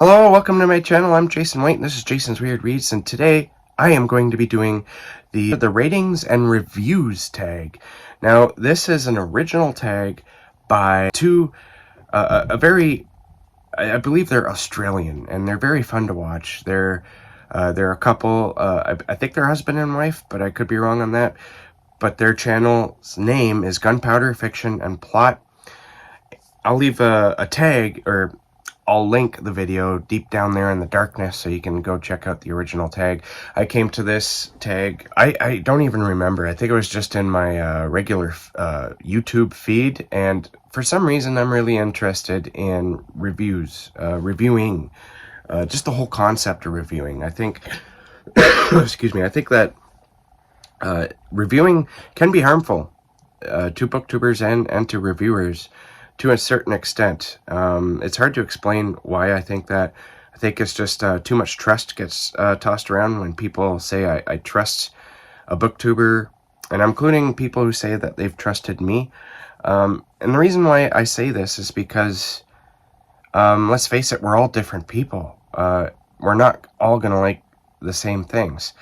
Hello, welcome to my channel. I'm Jason White, and this is Jason's Weird Reads, and today I am going to be doing the ratings and reviews tag. Now, this is an original tag by I believe they're Australian, and they're very fun to watch. They're a couple, I think they're husband and wife, but I could be wrong on that. But their channel's name is Gunpowder, Fiction, and Plot. I'll leave a tag, or I'll link the video deep down there in the darkness so you can go check out the original tag. I came to this tag, I don't even remember. I think it was just in my regular YouTube feed, and for some reason I'm really interested in reviewing, just the whole concept of reviewing. I think, excuse me, I think that reviewing can be harmful to booktubers and to reviewers to a certain extent. It's hard to explain why I think that. I think it's just too much trust gets tossed around when people say I trust a booktuber, and I'm including people who say that they've trusted me. And the reason why I say this is because, let's face it, we're all different people. We're not all going to like the same things.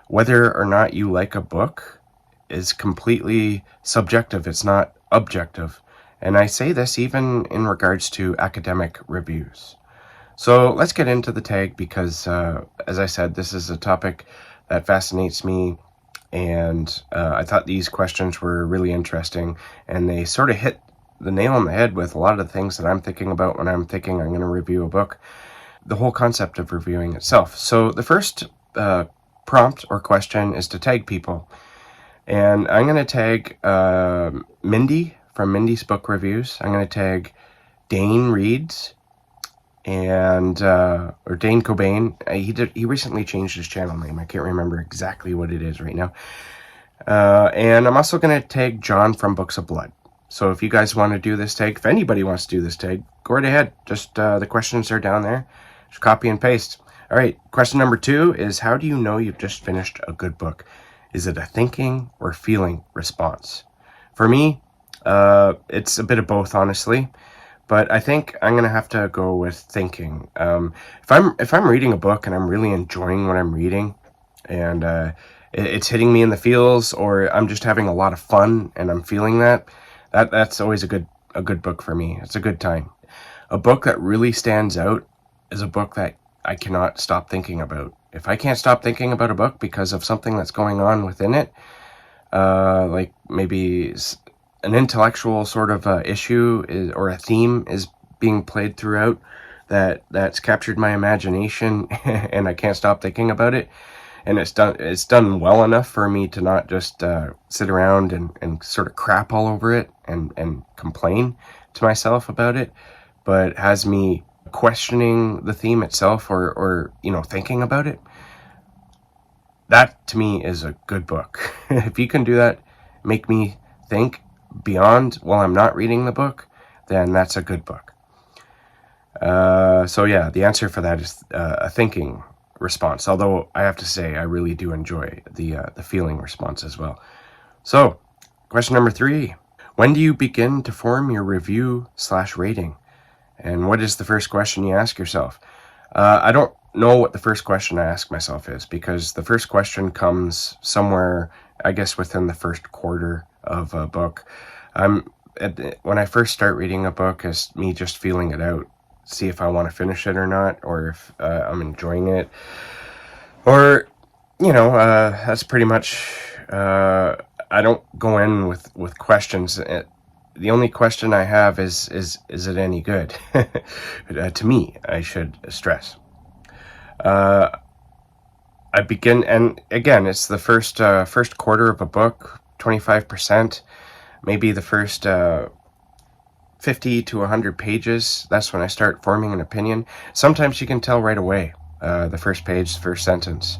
Whether or not you like a book is completely subjective. It's not objective. And I say this even in regards to academic reviews. So let's get into the tag because, as I said, this is a topic that fascinates me. And I thought these questions were really interesting. And they sort of hit the nail on the head with a lot of the things that I'm thinking about when I'm thinking I'm going to review a book. The whole concept of reviewing itself. So the first prompt or question is to tag people. And I'm going to tag Mindy from Mindy's Book Reviews. I'm going to tag Dane Reads and or Dane Cobain. He recently changed his channel name. I can't remember exactly what it is right now. And I'm also going to tag John from Books of Blood. So if you guys want to do this tag, if anybody wants to do this tag, go right ahead. Just the questions are down there. Just copy and paste. All right, question number 2 is, how do you know you've just finished a good book? Is it a thinking or feeling response? For me, it's a bit of both, honestly, but I think I'm gonna have to go with thinking. If I'm reading a book and I'm really enjoying what I'm reading, and it's hitting me in the feels, or I'm just having a lot of fun and I'm feeling that's always a good book for me. It's a good time. A book that really stands out is a book that I cannot stop thinking about. If I can't stop thinking about a book because of something that's going on within it, like maybe an intellectual sort of issue or a theme is being played throughout that's captured my imagination and I can't stop thinking about it, and it's done well enough for me to not just sit around and sort of crap all over it and complain to myself about it, but has me questioning the theme itself or thinking about it. That to me is a good book. If you can do that, make me think beyond while I'm not reading the book, then that's a good book. So yeah, the answer for that is a thinking response, although I have to say I really do enjoy the feeling response as well. So question number 3, when do you begin to form your review/rating? And what is the first question you ask yourself? I don't know what the first question I ask myself is, because the first question comes somewhere, I guess, within the first quarter of a book. When I first start reading a book, it's me just feeling it out, see if I want to finish it or not, or if I'm enjoying it, or that's pretty much. I don't go in with questions. The only question I have is it any good? To me, I should stress. I begin, and again, it's the first quarter of a book, 25%, maybe the first 50 to 100 pages. That's when I start forming an opinion. Sometimes you can tell right away, the first page, the first sentence.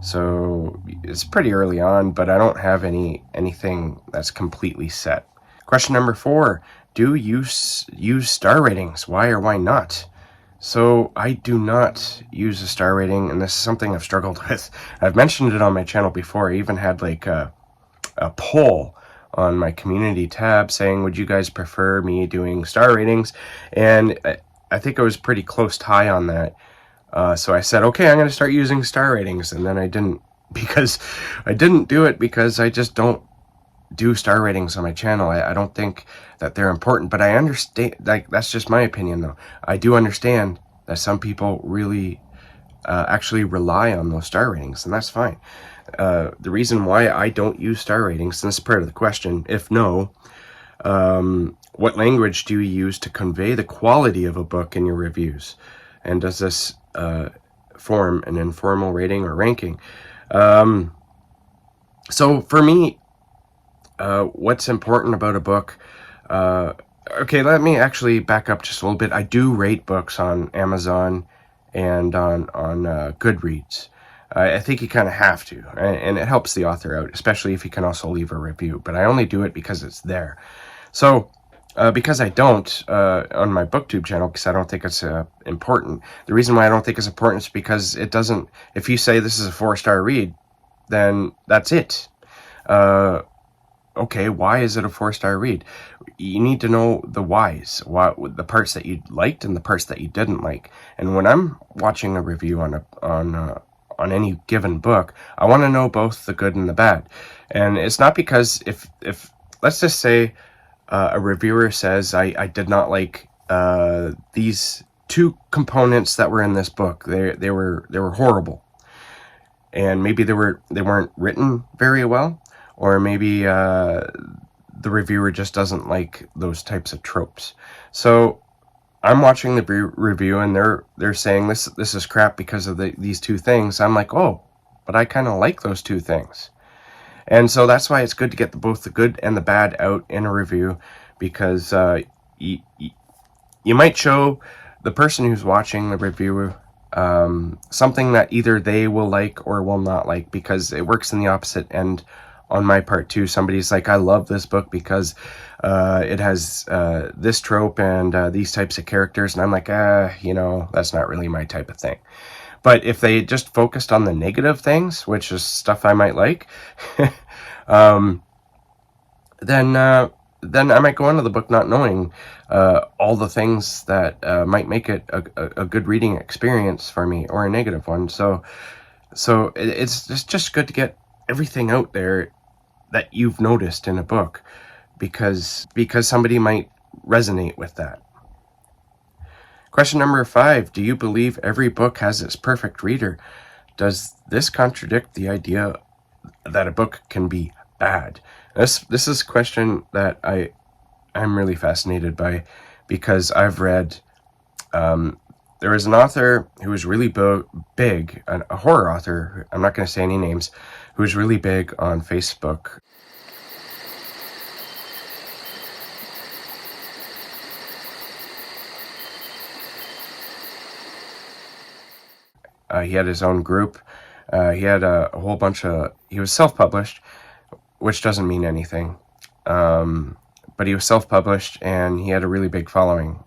So it's pretty early on, but I don't have anything that's completely set. Question number 4, do you use star ratings? Why or why not? So I do not use a star rating, and this is something I've struggled with. I've mentioned it on my channel before. I even had like a poll on my community tab saying, would you guys prefer me doing star ratings? And I think I was pretty close tie on that. So I said, okay, I'm going to start using star ratings. And then I didn't, because I didn't do it because I just don't do star ratings on my channel. I don't think that they're important, but I understand, like, that's just my opinion though. I do understand that some people really actually rely on those star ratings, and that's fine. The reason why I don't use star ratings, and this is part of the question, if no, what language do you use to convey the quality of a book in your reviews? And does this form an informal rating or ranking? So for me, what's important about a book? Okay, let me actually back up just a little bit. I do rate books on Amazon and on Goodreads. I think you kind of have to, and it helps the author out, especially if you can also leave a review. But I only do it because it's there. So because I don't on my booktube channel, because I don't think it's important. The reason why I don't think it's important is because it doesn't. If you say this is a 4-star read, then that's it. Okay, why is it a 4-star read? You need to know the whys, the parts that you liked and the parts that you didn't like. And when I'm watching a review on any given book, I want to know both the good and the bad. And it's not because if let's just say a reviewer says I did not like these 2 components that were in this book. They were horrible, and maybe they weren't written very well. Or maybe the reviewer just doesn't like those types of tropes. So I'm watching the review and they're saying this is crap because of these 2 things. I'm like, oh, but I kind of like those 2 things. And so that's why it's good to get both the good and the bad out in a review, because you might show the person who's watching the review something that either they will like or will not like, because it works in the opposite end. On my part too, somebody's like, I love this book because it has this trope and these types of characters, and I'm like, that's not really my type of thing. But if they just focused on the negative things, which is stuff I might like, then I might go into the book not knowing all the things that might make it a good reading experience for me, or a negative one. So it's just good to get everything out there that you've noticed in a book, because somebody might resonate with that. Question number 5, do you believe every book has its perfect reader? Does this contradict the idea that a book can be bad? This is a question that I'm really fascinated by, because I've read, there was an author who was really big, a horror author, I'm not going to say any names, who was really big on Facebook. He had his own group. He had a whole bunch of, he was self-published, which doesn't mean anything. But he was self-published, and he had a really big following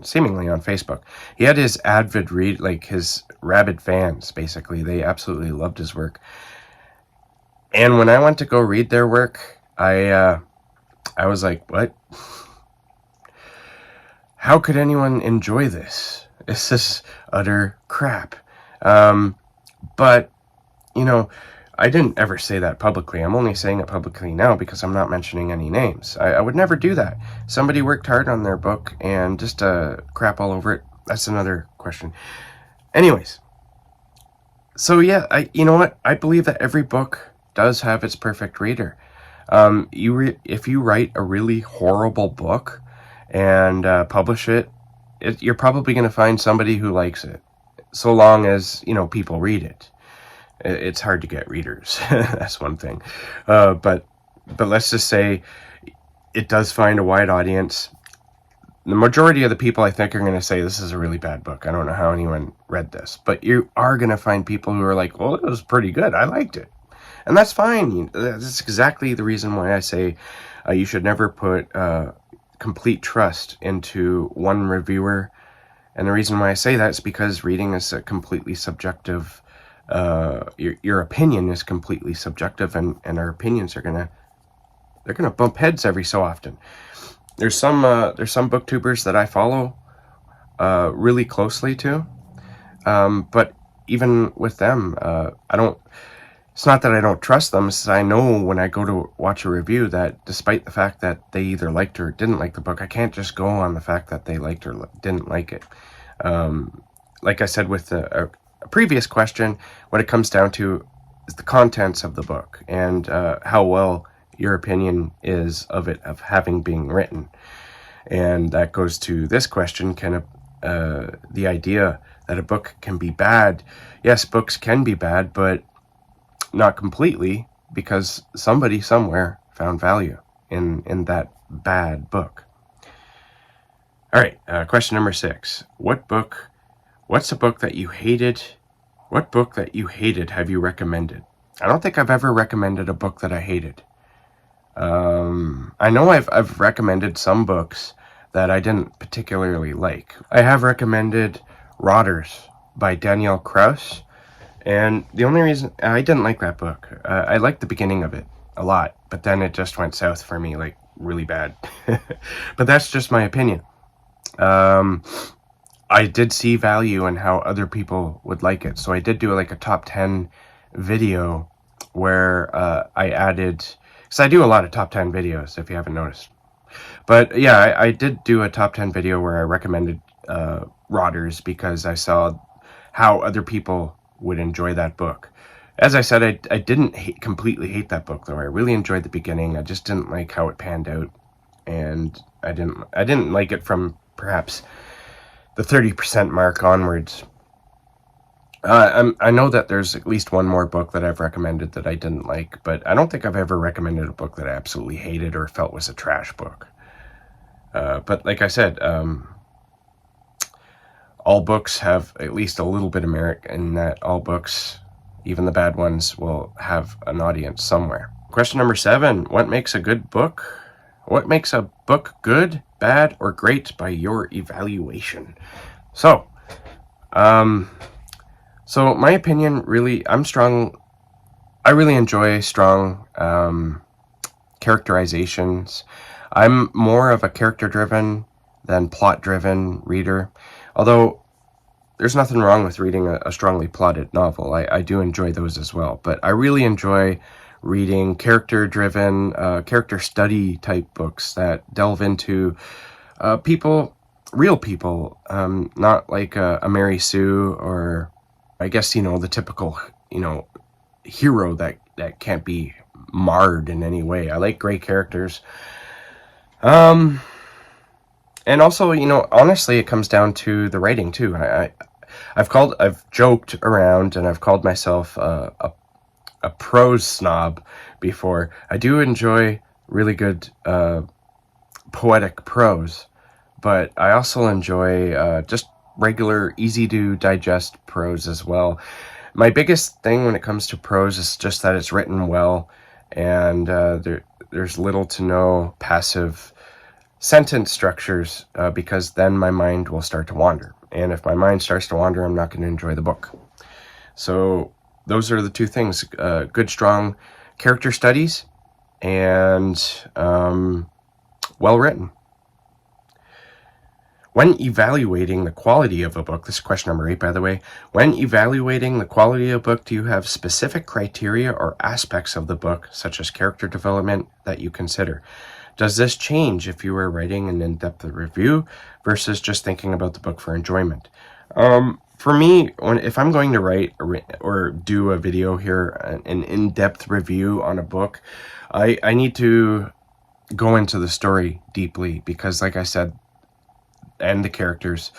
seemingly on Facebook. He had his his rabid fans, basically. They absolutely loved his work. And when I went to go read their work, I was like, what? How could anyone enjoy this? It's just utter crap. But, I didn't ever say that publicly. I'm only saying it publicly now because I'm not mentioning any names. I would never do that. Somebody worked hard on their book and just crap all over it. That's another question. Anyways, so yeah, you know what? I believe that every book does have its perfect reader. If you write a really horrible book and publish it, you're probably going to find somebody who likes it, so long as people read it. It's hard to get readers. That's one thing. But let's just say it does find a wide audience. The majority of the people, I think, are going to say this is a really bad book. I don't know how anyone read this. But you are going to find people who are like, well, it was pretty good. I liked it. And that's fine. That's exactly the reason why I say you should never put complete trust into one reviewer. And the reason why I say that is because reading is a completely subjective, your opinion is completely subjective, and our opinions are they're gonna bump heads every so often. There's some booktubers that I follow really closely to. But even with them, it's not that I don't trust them, it's that I know when I go to watch a review that despite the fact that they either liked or didn't like the book, I can't just go on the fact that they liked or didn't like it. Like I said with a previous question, what it comes down to is the contents of the book and how well your opinion is of it, of having been written. And that goes to this question, the idea that a book can be bad. Yes, books can be bad, but not completely, because somebody somewhere found value in that bad book. All right, question number 6. What's a book that you hated? What book that you hated have you recommended? I don't think I've ever recommended a book that I hated. I know I've recommended some books that I didn't particularly like. I have recommended Rotters by Danielle Krauss, and the only reason I didn't like that book, I liked the beginning of it a lot, but then it just went south for me, like really bad. But that's just my opinion. I did see value in how other people would like it, so I did do like a top 10 video where I added, because I do a lot of top 10 videos if you haven't noticed. But yeah, I did do a top 10 video where I recommended Rotters because I saw how other people would enjoy that book. As I said, I didn't completely hate that book, though. I really enjoyed the beginning. I just didn't like how it panned out, and I didn't like it from perhaps the 30% mark onwards. I know that there's at least one more book that I've recommended that I didn't like, but I don't think I've ever recommended a book that I absolutely hated or felt was a trash book. But like I said, all books have at least a little bit of merit in that all books, even the bad ones, will have an audience somewhere. Question number 7. What makes a good book? What makes a book good, bad, or great by your evaluation? So my opinion, really, I really enjoy strong characterizations. I'm more of a character-driven than plot-driven reader. Although there's nothing wrong with reading a strongly plotted novel. I do enjoy those as well. But I really enjoy reading character-driven, character study type books that delve into real people, not like a Mary Sue or, I guess, the typical, hero that can't be marred in any way. I like great characters. And also, honestly, it comes down to the writing too. I've joked around and I've called myself a prose snob before. I do enjoy really good poetic prose, but I also enjoy just regular, easy to digest prose as well. My biggest thing when it comes to prose is just that it's written well, and there's little to no passive sentence structures, because then my mind will start to wander. And if my mind starts to wander, I'm not going to enjoy the book. So those are the two things, good, strong character studies and well written. When evaluating the quality of a book, this is question number 8, by the way. When evaluating the quality of a book, do you have specific criteria or aspects of the book, such as character development, that you consider? Does this change if you were writing an in-depth review versus just thinking about the book for enjoyment? For me, if I'm going to write or do a video here, an in-depth review on a book, I need to go into the story deeply because, like I said, and the characters,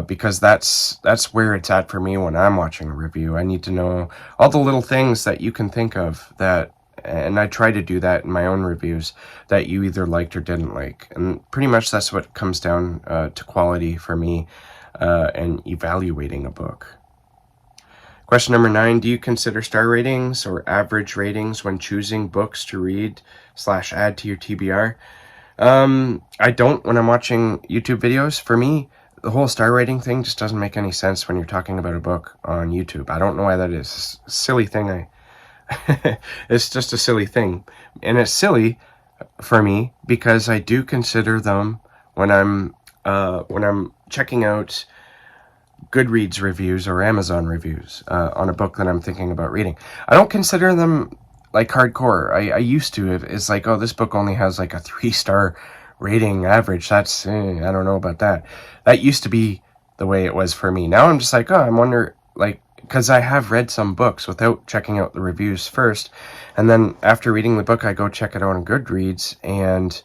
because that's where it's at for me when I'm watching a review. I need to know all the little things that you can think of that, and I try to do that in my own reviews, that you either liked or didn't like. And pretty much that's what comes down to quality for me and evaluating a book. Question number 9, do you consider star ratings or average ratings when choosing books to read / add to your TBR? I don't when I'm watching YouTube videos. For me, the whole star rating thing just doesn't make any sense when you're talking about a book on YouTube. I don't know why that is. It's a silly thing. It's just a silly thing. And it's silly for me because I do consider them when I'm checking out Goodreads reviews or Amazon reviews on a book that I'm thinking about reading. I don't consider them like hardcore. I used to. It's like, oh, this book only has like a 3-star rating average. That's, I don't know about that. That used to be the way it was for me. Now I'm just like, oh, I wonder, like, because I have read some books without checking out the reviews first. And then after reading the book, I go check it out on Goodreads, and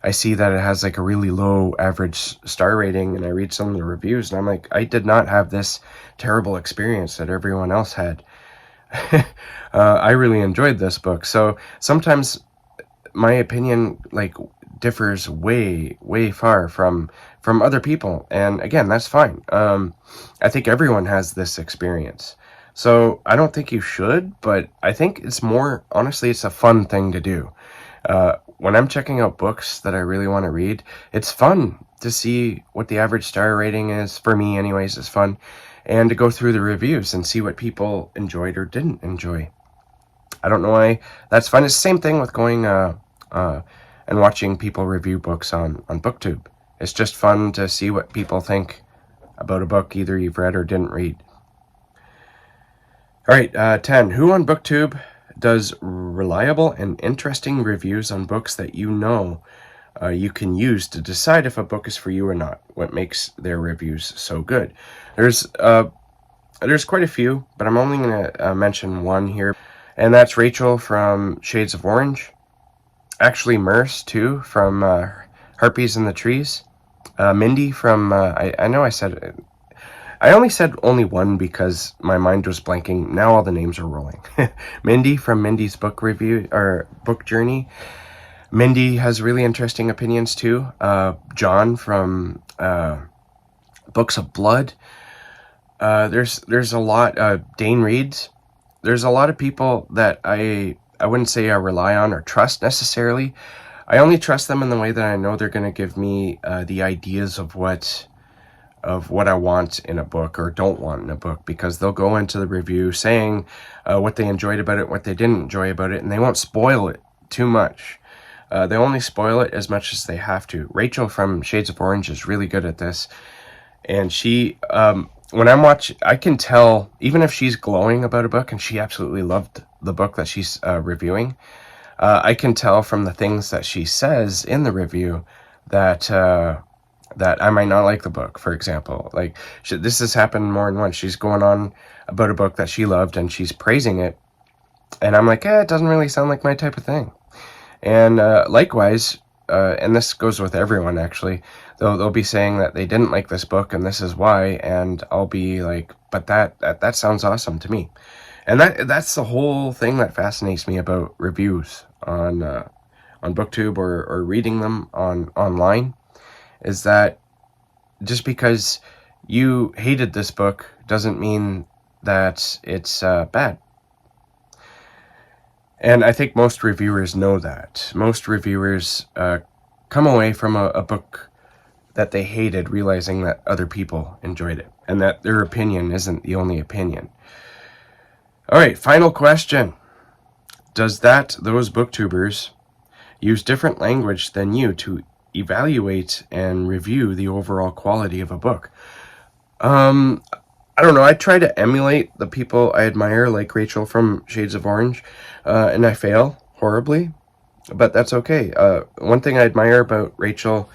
I see that it has like a really low average star rating, and I read some of the reviews, and I'm like, I did not have this terrible experience that everyone else had. I really enjoyed this book. So sometimes my opinion like differs way far from other people, and again, that's fine. I think everyone has this experience, so I don't think you should, but I think it's more, honestly, it's a fun thing to do. When I'm checking out books that I really want to read, it's fun to see what the average star rating is. For me anyways, it's fun. And to go through the reviews and see what people enjoyed or didn't enjoy. I don't know why that's fun. It's the same thing with going and watching people review books on booktube. It's just fun to see what people think about a book either you've read or didn't read. All right, 10. Who on booktube does reliable and interesting reviews on books that you know you can use to decide if a book is for you or not? What makes their reviews so good? There's quite a few, but I'm only going to mention one here, and that's Rachel from Shades of Orange. Actually, Merce, too, from Harpies in the Trees. Mindy from, I know I said it. I only said only one because my mind was blanking. Now all the names are rolling. Mindy from Mindy's book review, or book journey. Mindy has really interesting opinions too. John from Books of Blood. There's a lot. Dane reads. There's a lot of people that I wouldn't say I rely on or trust necessarily. I only trust them in the way that I know they're going to give me the ideas of what I want in a book or don't want in a book, because they'll go into the review saying what they enjoyed about it, what they didn't enjoy about it, and they won't spoil it too much. They only spoil it as much as they have to. Rachel from Shades of Orange is really good at this, and she, when I'm watching, I can tell, even if she's glowing about a book and she absolutely loved the book that she's reviewing, I can tell from the things that she says in the review that I might not like the book, for example. Like, this has happened more than once. She's going on about a book that she loved, and she's praising it, and I'm like, it doesn't really sound like my type of thing. And likewise, and this goes with everyone, actually, they'll be saying that they didn't like this book, and this is why, and I'll be like, but that sounds awesome to me. And that's the whole thing that fascinates me about reviews on BookTube or reading them online, is that just because you hated this book doesn't mean that it's bad. And I think most reviewers know that. Most reviewers come away from a book that they hated realizing that other people enjoyed it, and that their opinion isn't the only opinion. All right, final question. Does those booktubers use different language than you to evaluate and review the overall quality of a book? I don't know. I try to emulate the people I admire, like Rachel from Shades of Orange, and I fail horribly, but that's okay. One thing I admire about Rachel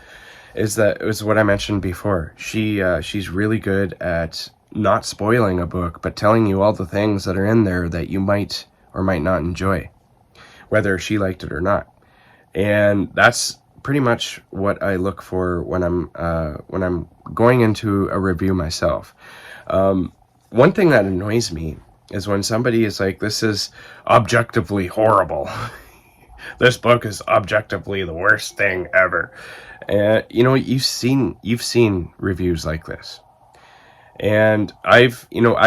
is that it was what I mentioned before. She's really good at not spoiling a book, but telling you all the things that are in there that you might or might not enjoy, whether she liked it or not. And that's pretty much what I look for when I'm going into a review myself. One thing that annoys me is when somebody is like, this is objectively horrible. This book is objectively the worst thing ever. And you've seen reviews like this. And I've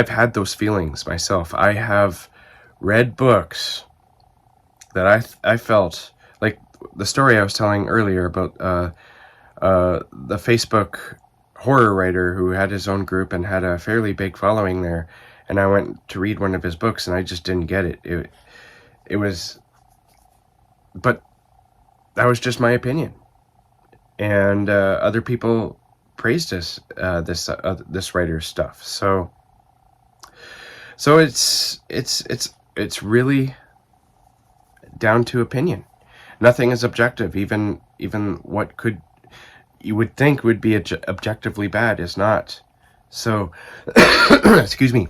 had those feelings myself. I have read books that I felt like the story I was telling earlier about the Facebook horror writer who had his own group and had a fairly big following there, and I went to read one of his books and I just didn't get it. But that was just my opinion, and other people praised this writer's stuff. So it's really down to opinion. Nothing is objective. Even what you would think would be objectively bad is not. So excuse me.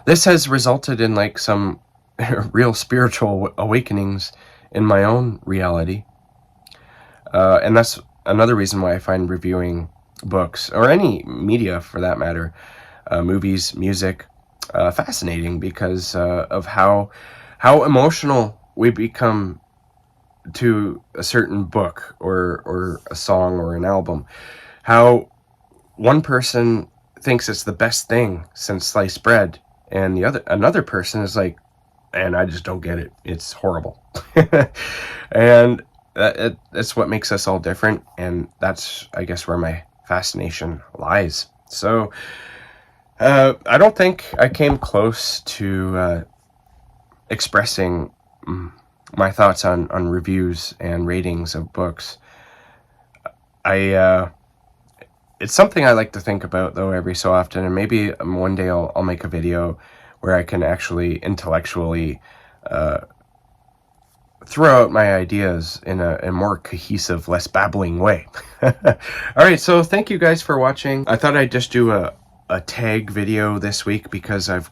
This has resulted in like some real spiritual awakenings in my own reality. And that's another reason why I find reviewing books, or any media for that matter, movies, music, fascinating, because of how emotional we become to a certain book or a song or an album. How one person thinks it's the best thing since sliced bread, and another person is like, and I just don't get it. It's horrible. And that's what makes us all different, and that's, I guess, where my fascination lies. So I don't think I came close to expressing my thoughts on reviews and ratings of books. It's something I like to think about, though, every so often, and maybe one day I'll make a video where I can actually intellectually throw out my ideas in a more cohesive, less babbling way. Alright, so thank you guys for watching. I thought I'd just do a tag video this week because I've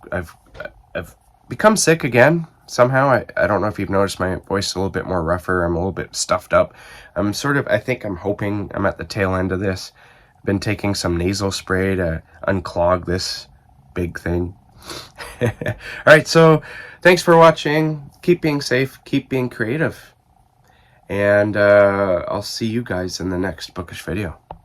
become sick again somehow. I don't know if you've noticed my voice is a little bit more rougher. I'm a little bit stuffed up. I'm hoping I'm at the tail end of this. I've been taking some nasal spray to unclog this big thing. Alright, so thanks for watching. Keep being safe, keep being creative, and I'll see you guys in the next bookish video.